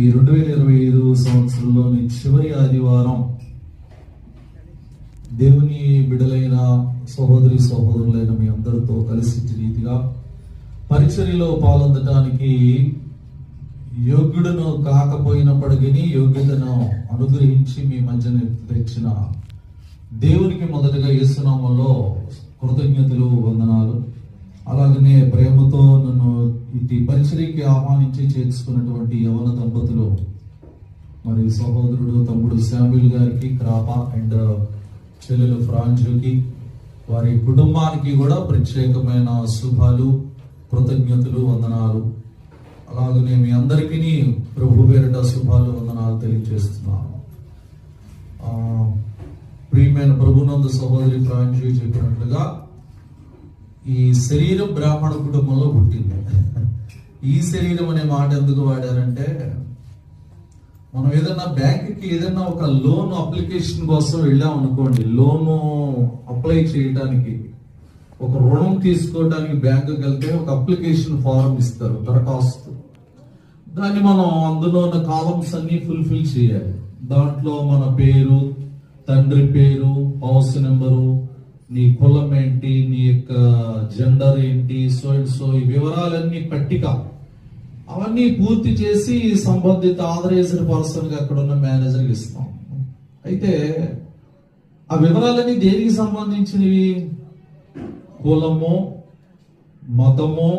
ఈ 2025 సంవత్సరంలోని చివరి ఆదివారం దేవుని బిడలైన సహోదరి సహోదరులైన మీ అందరితో కలిసి రీతిగా పరిచర్యలో పాల్గొనడానికి యోగ్యుడును కాకపోయినప్పటికీ యోగ్యతను అనుగ్రహించి మీ మధ్యన తెచ్చిన దేవునికి మొదటగా యేసునామములో కృతజ్ఞతలు, వందనాలు. అలాగనే ప్రేమతో నన్ను ఇటు పరిచర్యకి ఆహ్వానించి చేర్చుకున్నటువంటి యవన దంపతులు, మరి సహోదరుడు తమ్ముడు శామ్యూల్ గారికి, క్రాప అండ్ చెల్లెలు ఫ్రాంజుకి, వారి కుటుంబానికి కూడా ప్రత్యేకమైన శుభాలు, కృతజ్ఞతలు, వందనాలు. అలాగనే మీ అందరికీ ప్రభు పేరిట శుభాలు, వందనాలు తెలియజేస్తున్నాను. ప్రియమైన ప్రభునందు సహోదరి ఫ్రాంజు చెప్పినట్లుగా ఈ శరీరం బ్రాహ్మణ కుటుంబంలో పుట్టింది. ఈ శరీరం అనే మాట ఎందుకు వాడారంటే, మనం ఏదన్నా బ్యాంకుకి ఏదన్నా ఒక లోన్ అప్లికేషన్ కోసం వెళ్ళాం అనుకోండి, లోను అప్లై చేయడానికి, ఒక రుణం తీసుకోవడానికి బ్యాంకుకి వెళ్తే ఒక అప్లికేషన్ ఫారం ఇస్తారు, దరఖాస్తు. దాన్ని మనం అందులో ఉన్న కాలమ్స్ అన్ని ఫుల్ఫిల్ చేయాలి. దాంట్లో మన పేరు, తండ్రి పేరు, హౌస్ నెంబరు, నీ కులం ఏంటి, నీ యొక్క జెండర్ ఏంటి, సో అండ్ సో, ఈ వివరాలన్నీ పట్టిక అవన్నీ పూర్తి చేసి సంబంధిత ఆథరైజ్డ్ పర్సన్ గా అక్కడ ఉన్న మేనేజర్కి ఇస్తాం. అయితే ఆ వివరాలన్నీ దేనికి సంబంధించినవి? కులము, మతము,